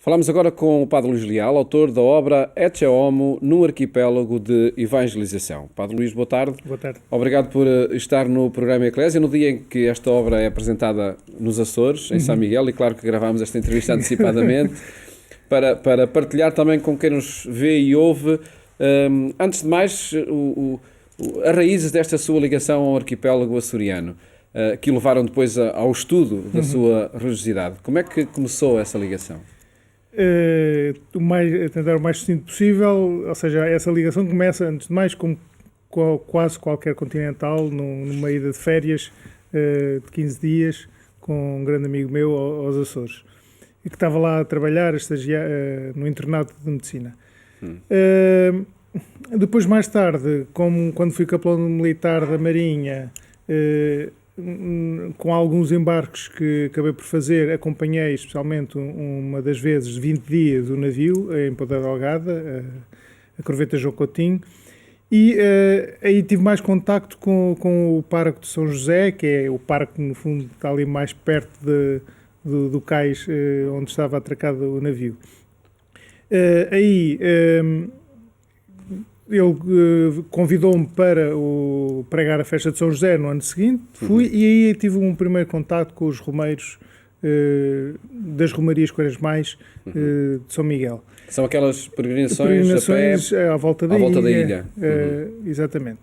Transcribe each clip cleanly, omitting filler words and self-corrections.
Falamos agora com o Padre Luís Leal, autor da obra Ecce Homo no Arquipélago de Evangelização. Padre Luís, boa tarde. Boa tarde. Obrigado por estar no programa Eclésia, no dia em que esta obra é apresentada nos Açores, em São Miguel, e claro que gravámos esta entrevista antecipadamente, para partilhar também com quem nos vê e ouve. Antes de mais, as raízes desta sua ligação ao arquipélago açoriano, que o levaram depois ao estudo da sua religiosidade. Como é que começou essa ligação? Tentar o mais sucinto possível, ou seja, essa ligação começa, antes de mais, como quase qualquer continental, numa ida de férias de 15 dias, com um grande amigo meu aos Açores, e que estava lá a trabalhar, a estagiar no internato de medicina. Depois, mais tarde, quando fui capelão militar da Marinha, com alguns embarques que acabei por fazer, acompanhei especialmente uma das vezes 20 dias o navio em Ponta Delgada, a corveta João Coutinho, e aí tive mais contacto com o Parque de São José, que é o parque, no fundo, que está ali mais perto do cais onde estava atracado o navio. Ele convidou-me para pregar a festa de São José no ano seguinte, fui e aí tive um primeiro contacto com os romeiros das Romarias Quaresmais de São Miguel. São aquelas peregrinações a pé, à volta da ilha. Exatamente.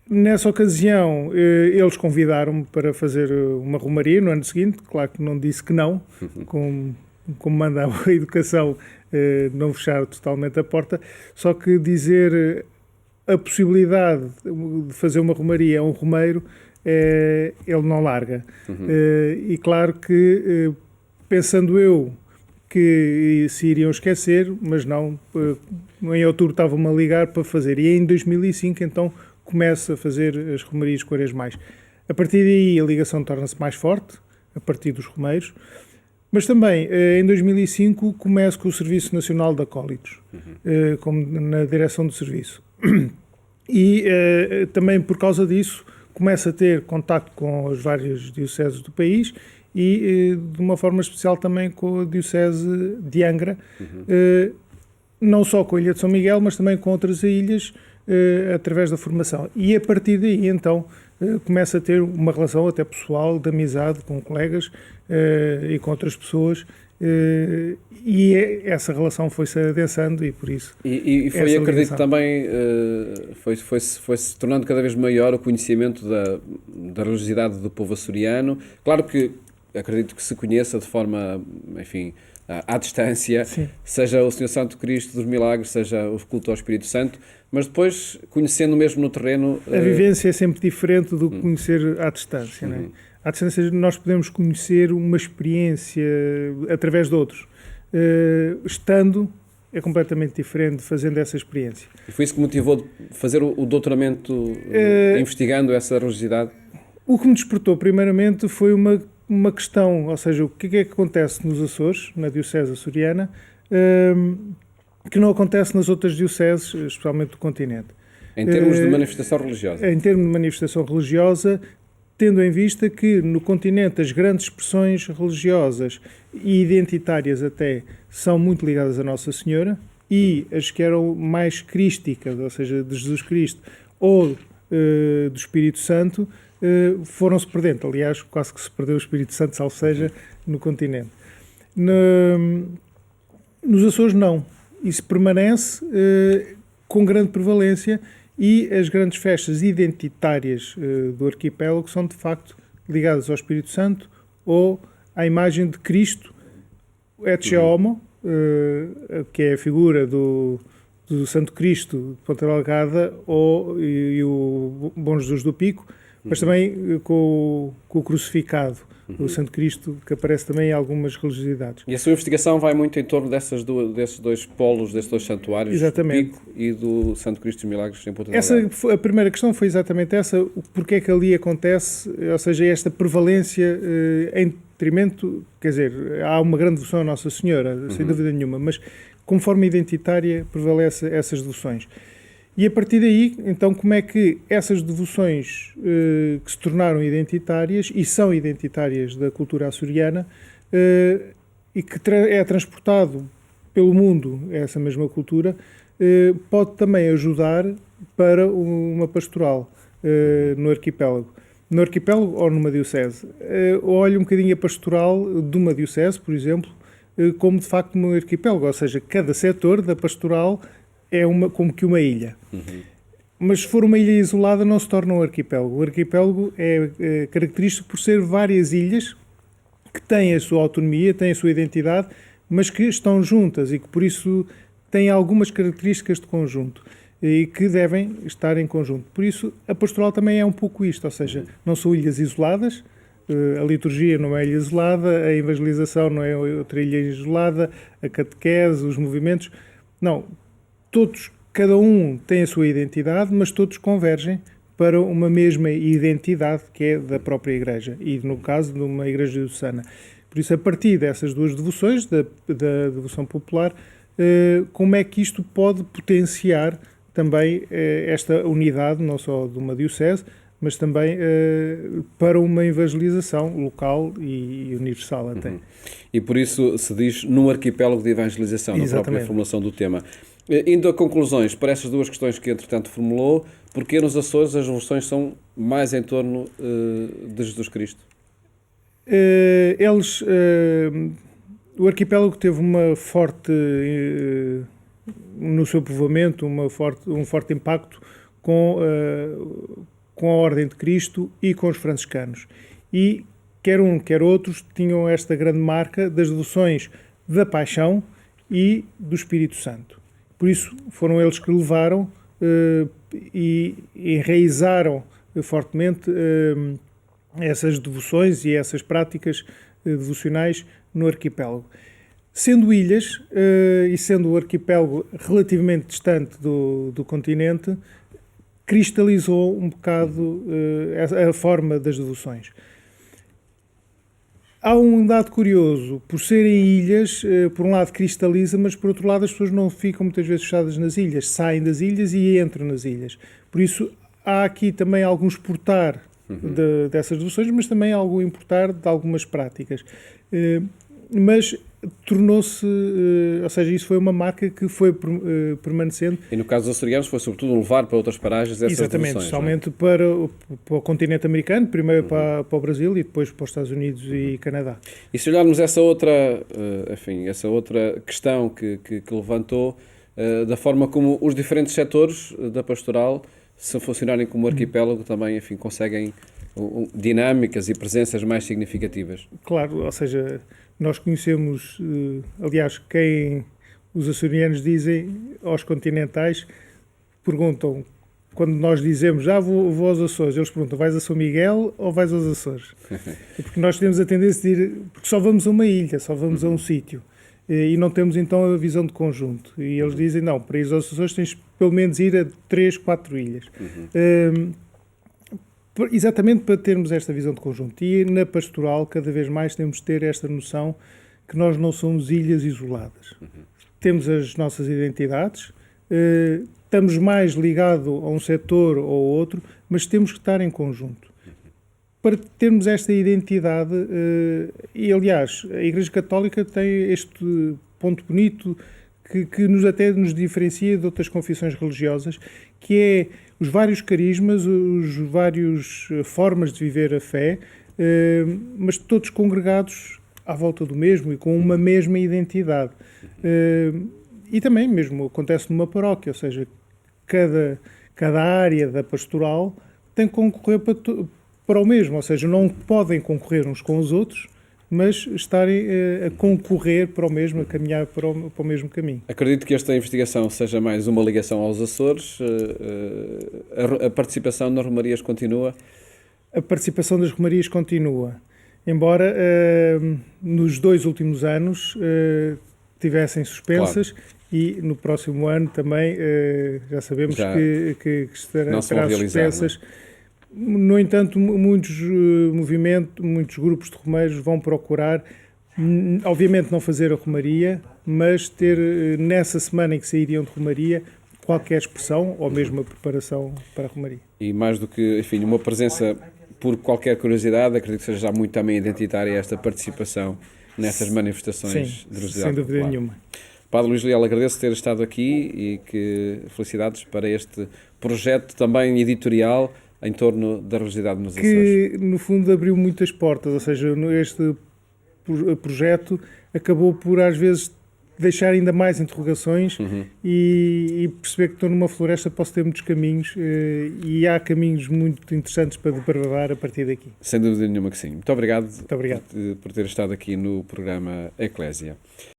Nessa ocasião, eles convidaram-me para fazer uma romaria no ano seguinte. Claro que não disse que não, como manda a educação, não fechar totalmente a porta, só que dizer a possibilidade de fazer uma romaria a um romeiro, ele não larga. E claro que, pensando eu que se iriam esquecer, mas não, em outubro estavam-me a ligar para fazer, e em 2005 então começo a fazer as romarias quaresmais. A partir daí a ligação torna-se mais forte, a partir dos romeiros. Mas também, em 2005, começo com o Serviço Nacional de Acólitos, como na direção do serviço. E também, por causa disso, começo a ter contacto com as várias dioceses do país e, de uma forma especial, também com a Diocese de Angra, não só com a Ilha de São Miguel, mas também com outras ilhas, através da formação. E, a partir daí, então, começo a ter uma relação até pessoal, de amizade com colegas e com outras pessoas, e essa relação foi-se adensando e por isso... E foi, acredito, também, foi-se tornando cada vez maior o conhecimento da religiosidade do povo açoriano. Claro que acredito que se conheça de forma, enfim, à distância, sim, seja o Senhor Santo Cristo dos Milagres, seja o culto ao Espírito Santo, mas depois, conhecendo mesmo no terreno... A vivência é sempre diferente do que conhecer à distância, não é? À distância nós podemos conhecer uma experiência através de outros. Estando, é completamente diferente fazendo essa experiência. E foi isso que motivou fazer o doutoramento investigando essa religiosidade? O que me despertou, primeiramente, foi uma questão, ou seja, o que é que acontece nos Açores, na Diocese açoriana, que não acontece nas outras dioceses, especialmente do continente. Em termos de manifestação religiosa? Em termos de manifestação religiosa, tendo em vista que no continente as grandes expressões religiosas e identitárias até são muito ligadas a Nossa Senhora, e as que eram mais crísticas, ou seja, de Jesus Cristo ou do Espírito Santo, foram-se perdendo. Aliás, quase que se perdeu o Espírito Santo, salvo seja, no continente. Nos Açores não. Isso permanece com grande prevalência, e as grandes festas identitárias do arquipélago são, de facto, ligadas ao Espírito Santo ou à imagem de Cristo, Ecce Homo, que é a figura do Santo Cristo de Ponta Delgada, e o Bom Jesus do Pico, mas também com o crucificado, o Santo Cristo, que aparece também em algumas religiosidades. E a sua investigação vai muito em torno desses dois polos, desses dois santuários, exatamente, do Pico e do Santo Cristo dos Milagres em Ponta Delgada. A primeira questão foi exatamente essa, porque é que ali acontece, ou seja, esta prevalência em detrimento, quer dizer, há uma grande devoção a Nossa Senhora, sem dúvida nenhuma, mas como forma identitária prevalece essas devoções. E a partir daí, então, como é que essas devoções que se tornaram identitárias e são identitárias da cultura açoriana e que é transportado pelo mundo, essa mesma cultura, pode também ajudar para uma pastoral no arquipélago. No arquipélago ou numa diocese. Olho um bocadinho a pastoral de uma diocese, por exemplo, como de facto no arquipélago, ou seja, cada setor da pastoral é como que uma ilha. Mas se for uma ilha isolada não se torna um arquipélago. O arquipélago é característico por ser várias ilhas que têm a sua autonomia, têm a sua identidade, mas que estão juntas e que por isso têm algumas características de conjunto e que devem estar em conjunto. Por isso a pastoral também é um pouco isto, ou seja, não são ilhas isoladas, a liturgia não é ilha isolada, a evangelização não é outra ilha isolada, a catequese, os movimentos, não, todos, cada um tem a sua identidade, mas todos convergem para uma mesma identidade que é da própria Igreja e no caso de uma Igreja diocesana. Por isso, a partir dessas duas devoções, da devoção popular, como é que isto pode potenciar também esta unidade, não só de uma diocese, mas também para uma evangelização local e universal até. E por isso se diz num arquipélago de evangelização, na própria formulação do tema. Indo a conclusões para essas duas questões que entretanto formulou, porque nos Açores as devoções são mais em torno de Jesus Cristo? O arquipélago teve uma forte, no seu povoamento, um forte impacto com a Ordem de Cristo e com os franciscanos. E quer um, quer outros tinham esta grande marca das devoções da Paixão e do Espírito Santo. Por isso foram eles que levaram e enraizaram fortemente essas devoções e essas práticas devocionais no arquipélago. Sendo ilhas e sendo o arquipélago relativamente distante do continente, cristalizou um bocado a forma das devoções. Há um dado curioso, por serem ilhas, por um lado cristaliza, mas por outro lado as pessoas não ficam muitas vezes fechadas nas ilhas, saem das ilhas e entram nas ilhas. Por isso há aqui também algum exportar dessas devoções, mas também algum importar de algumas práticas. Mas tornou-se, ou seja, isso foi uma marca que foi permanecendo. E no caso dos açorianos foi sobretudo levar para outras paragens essas exatamente, devoções. Exatamente, para o continente americano, primeiro para o Brasil e depois para os Estados Unidos e Canadá. E se olharmos essa outra questão que levantou, da forma como os diferentes setores da pastoral, se funcionarem como arquipélago, também conseguem dinâmicas e presenças mais significativas. Claro, ou seja, nós conhecemos, aliás, quem os açorianos dizem aos continentais, perguntam, quando nós dizemos, vou aos Açores, eles perguntam, vais a São Miguel ou vais aos Açores? Porque nós temos a tendência de ir, porque só vamos a uma ilha, só vamos a um sítio, e não temos então a visão de conjunto. E eles dizem, não, para ir aos Açores tens pelo menos ir a 3, 4 ilhas. Exatamente para termos esta visão de conjunto. E na pastoral, cada vez mais temos de ter esta noção que nós não somos ilhas isoladas. Temos as nossas identidades, estamos mais ligados a um setor ou outro, mas temos que estar em conjunto. Para termos esta identidade, e aliás, a Igreja Católica tem este ponto bonito que até nos diferencia de outras confissões religiosas, que é os vários carismas, os vários formas de viver a fé, mas todos congregados à volta do mesmo e com uma mesma identidade. E também mesmo acontece numa paróquia, ou seja, cada área da pastoral tem que concorrer para o mesmo, ou seja, não podem concorrer uns com os outros, mas estarem a concorrer para o mesmo, a caminhar para o mesmo caminho. Acredito que esta investigação seja mais uma ligação aos Açores. A participação nas romarias continua? A participação das romarias continua, embora nos 2 últimos anos tivessem suspensas, claro. E no próximo ano também já sabemos que terá suspensas. No entanto, muitos grupos de romeiros vão procurar, obviamente não fazer a romaria, mas ter nessa semana em que sairiam de romaria qualquer expressão ou mesmo a preparação para a romaria. E mais do que, uma presença por qualquer curiosidade, acredito que seja já muito também identitária esta participação nessas manifestações Sim, de religiosidade sem dúvida popular. nenhuma. Padre Luís Leal, agradeço ter estado aqui e que felicidades para este projeto também editorial em torno da religiosidade nos Açores. Que, no fundo, abriu muitas portas, ou seja, este projeto acabou por, às vezes, deixar ainda mais interrogações e perceber que estou numa floresta, posso ter muitos caminhos e há caminhos muito interessantes para desbravar a partir daqui. Sem dúvida nenhuma que sim. Muito obrigado, Muito obrigado. por ter estado aqui no programa Eclésia.